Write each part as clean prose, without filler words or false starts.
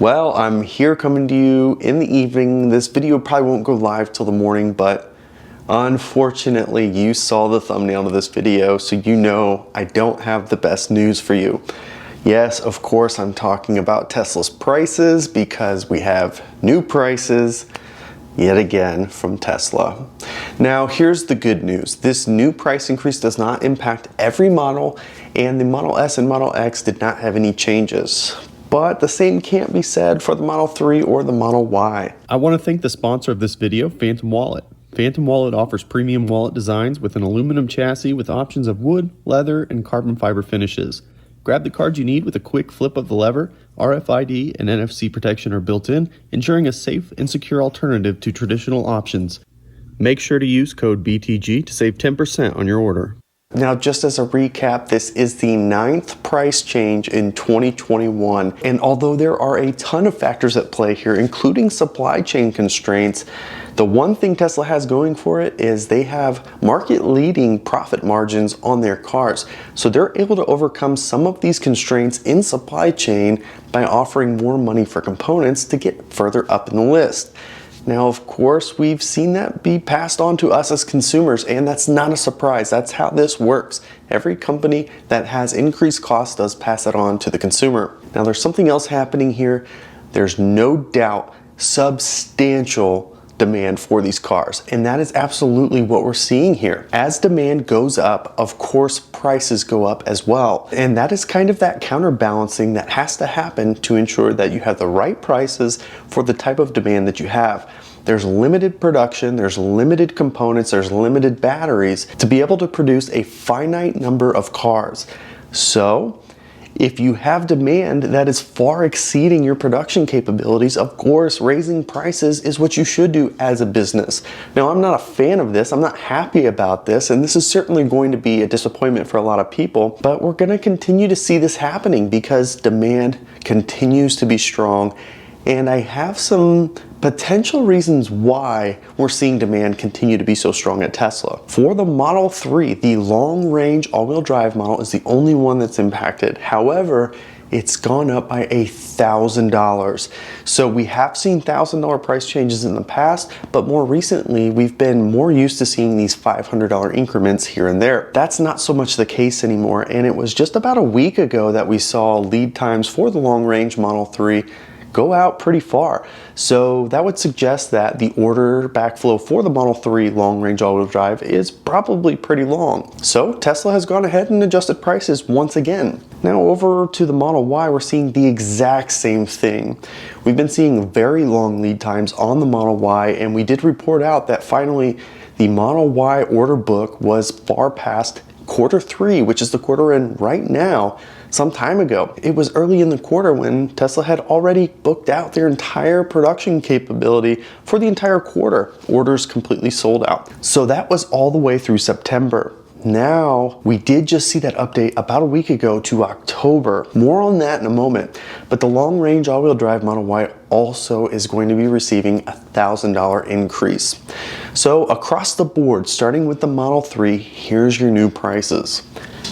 Well, I'm here coming to you in the evening. This video probably won't go live till the morning, but unfortunately you saw the thumbnail of this video, so you know I don't have the best news for you. Yes, of course I'm talking about Tesla's prices because we have new prices yet again from Tesla. Now here's the good news. This new price increase does not impact every model, and the Model S and Model X did not have any changes. But the same can't be said for the Model 3 or the Model Y. I want to thank the sponsor of this video, Phantom Wallet. Phantom Wallet offers premium wallet designs with an aluminum chassis with options of wood, leather, and carbon fiber finishes. Grab the cards you need with a quick flip of the lever. RFID and NFC protection are built in, ensuring a safe and secure alternative to traditional options. Make sure to use code BTG to save 10% on your order. Now, just as a recap, this is the 9th price change in 2021. And although there are a ton of factors at play here, including supply chain constraints, the one thing Tesla has going for it is they have market-leading profit margins on their cars. So they're able to overcome some of these constraints in supply chain by offering more money for components to get further up in the list. Now, of course, we've seen that be passed on to us as consumers, and that's not a surprise. That's how this works. Every company that has increased costs does pass it on to the consumer. Now, there's something else happening here. There's no doubt substantial demand for these cars, and that is absolutely what we're seeing here. As demand goes up, of course, prices go up as well. And that is kind of that counterbalancing that has to happen to ensure that you have the right prices for the type of demand that you have. There's limited production, there's limited components, there's limited batteries to be able to produce a finite number of cars. So if you have demand that is far exceeding your production capabilities, of course, raising prices is what you should do as a business. Now, I'm not a fan of this. I'm not happy about this, and this is certainly going to be a disappointment for a lot of people, but we're going to continue to see this happening because demand continues to be strong, and I have some potential reasons why we're seeing demand continue to be so strong at Tesla. For the Model 3, the long-range all-wheel drive model is the only one that's impacted. However, it's gone up by $1,000. So we have seen $1,000 price changes in the past, but more recently, we've been more used to seeing these $500 increments here and there. That's not so much the case anymore, and it was just about a week ago that we saw lead times for the long-range Model 3 go out pretty far. So that would suggest that the order backflow for the Model 3 long-range all-wheel drive is probably pretty long. So Tesla has gone ahead and adjusted prices once again. Now over to the Model Y, we're seeing the exact same thing. We've been seeing very long lead times on the Model Y, and we did report out that finally the Model Y order book was far past Q3, which is the quarter we're in right now, some time ago. It was early in the quarter when Tesla had already booked out their entire production capability for the entire quarter. Orders completely sold out. So that was all the way through September. Now, we did just see that update about a week ago to October. More on that in a moment. But the long-range all-wheel drive Model Y also is going to be receiving a $1,000 increase. So across the board, starting with the Model 3, here's your new prices.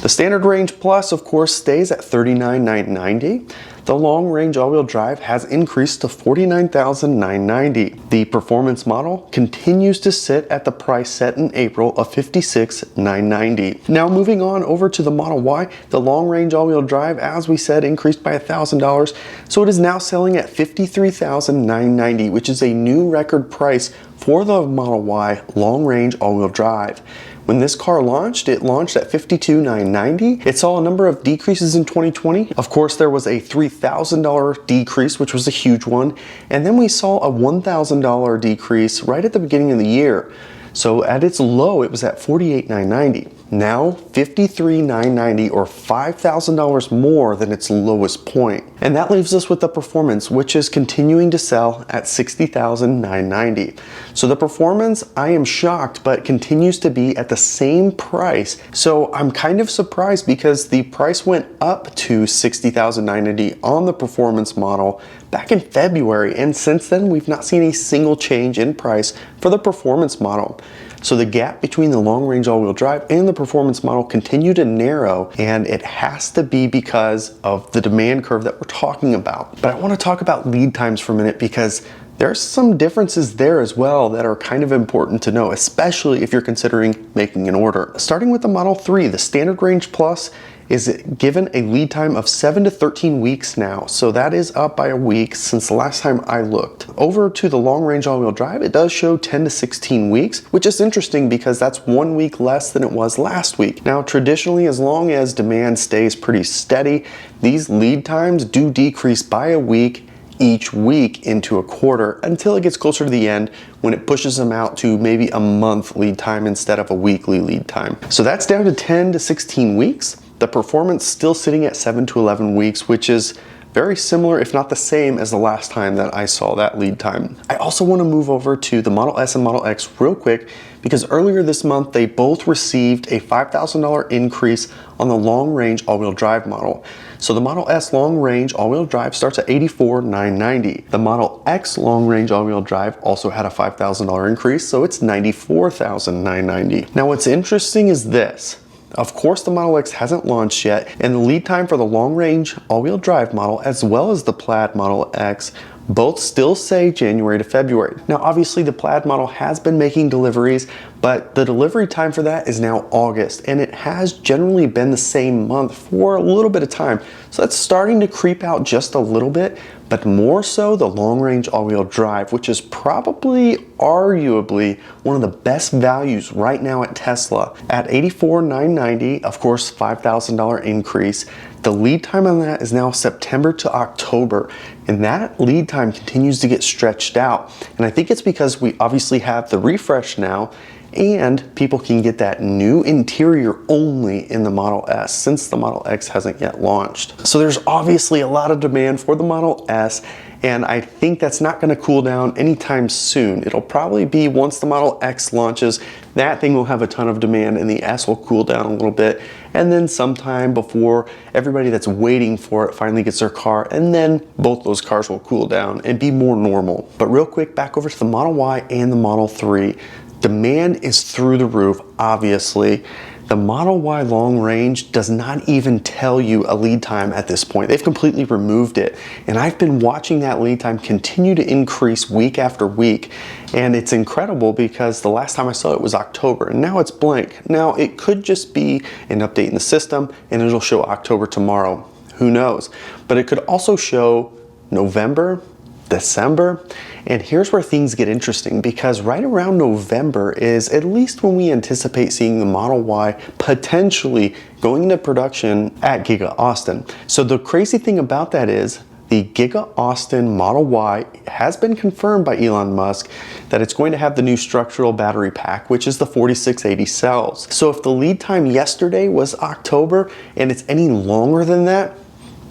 The Standard Range Plus, of course, stays at $39,990. The long range all-wheel drive has increased to $49,990. The performance model continues to sit at the price set in April of $56,990. Now moving on over to the Model Y, the long range all-wheel drive, as we said, increased by $1,000. So it is now selling at $53,990, which is a new record price for the Model Y long range all-wheel drive. When this car launched, it launched at $52,990. It saw a number of decreases in 2020. Of course, there was a $3,000 decrease, which was a huge one. And then we saw a $1,000 decrease right at the beginning of the year. So at its low, it was at $48,990. Now $53,990, or $5,000 more than its lowest point. And that leaves us with the Performance, which is continuing to sell at $60,990. So the Performance, I am shocked, but continues to be at the same price. So I'm kind of surprised because the price went up to $60,990 on the Performance model back in February, and since then we've not seen a single change in price for the Performance model. So the gap between the long-range all-wheel drive and the performance model continue to narrow, and it has to be because of the demand curve that we're talking about. But I want to talk about lead times for a minute because there's some differences there as well that are kind of important to know, especially if you're considering making an order. Starting with the Model 3, the Standard Range Plus is given a lead time of 7 to 13 weeks now. So that is up by a week since the last time I looked. Over to the long range all-wheel drive, it does show 10 to 16 weeks, which is interesting because that's 1 week less than it was last week. Now, traditionally, as long as demand stays pretty steady, these lead times do decrease by a week each week into a quarter until it gets closer to the end when it pushes them out to maybe a month lead time instead of a weekly lead time. So that's down to 10 to 16 weeks. The performance still sitting at 7 to 11 weeks, which is very similar, if not the same, as the last time that I saw that lead time. I also want to move over to the Model S and Model X real quick because earlier this month they both received a $5,000 increase on the long-range all-wheel drive model. So the Model S long-range all-wheel drive starts at $84,990. The Model X long-range all-wheel drive also had a $5,000 increase, so it's $94,990. Now what's interesting is this. Of course, the Model X hasn't launched yet, and the lead time for the long-range all-wheel drive model as well as the Plaid Model X both still say January to February. Now, obviously, the Plaid model has been making deliveries, but the delivery time for that is now August, and it has generally been the same month for a little bit of time. So that's starting to creep out just a little bit, but more so the long-range all-wheel drive, which is probably, arguably, one of the best values right now at Tesla. At $84,990, of course, $5,000 increase. The lead time on that is now September to October, and that lead time continues to get stretched out. And I think it's because we obviously have the refresh now, and people can get that new interior only in the Model S since the Model X hasn't yet launched. So there's obviously a lot of demand for the Model S, and I think that's not going to cool down anytime soon. It'll probably be once the Model X launches, that thing will have a ton of demand and the S will cool down a little bit, and then sometime before everybody that's waiting for it finally gets their car, and then both those cars will cool down and be more normal. But real quick, back over to the Model Y and the Model 3. Demand is through the roof, obviously. The Model Y long range does not even tell you a lead time at this point. They've completely removed it. And I've been watching that lead time continue to increase week after week. And it's incredible because the last time I saw it was October, and now it's blank. Now it could just be an update in the system and it'll show October tomorrow. Who knows? But it could also show November, December, and here's where things get interesting because right around November is at least when we anticipate seeing the Model Y potentially going into production at Giga Austin. So the crazy thing about that is the Giga Austin Model Y has been confirmed by Elon Musk that it's going to have the new structural battery pack, which is the 4680 cells. So if the lead time yesterday was October and it's any longer than that,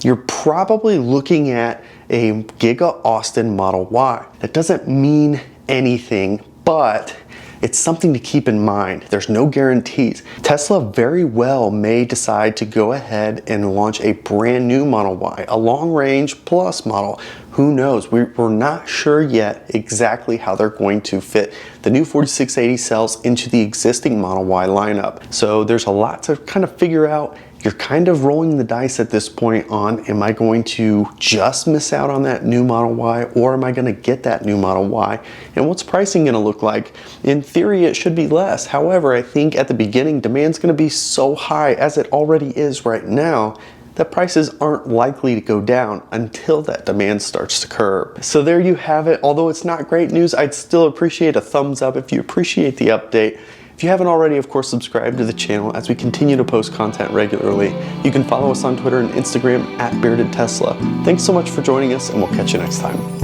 you're probably looking at a Giga Austin Model Y. That doesn't mean anything, but it's something to keep in mind. There's no guarantees. Tesla very well may decide to go ahead and launch a brand new Model Y, a long range plus model. Who knows? We're not sure yet exactly how they're going to fit the new 4680 cells into the existing Model Y lineup. So there's a lot to kind of figure out. You're kind of rolling the dice at this point on, am I going to just miss out on that new Model Y, or am I going to get that new Model Y? And what's pricing going to look like? In theory, it should be less. However, I think at the beginning, demand's going to be so high, as it already is right now, that prices aren't likely to go down until that demand starts to curb. So there you have it. Although it's not great news, I'd still appreciate a thumbs up if you appreciate the update. If you haven't already, of course, subscribe to the channel as we continue to post content regularly. You can follow us on Twitter and Instagram at Bearded Tesla. Thanks so much for joining us, and we'll catch you next time.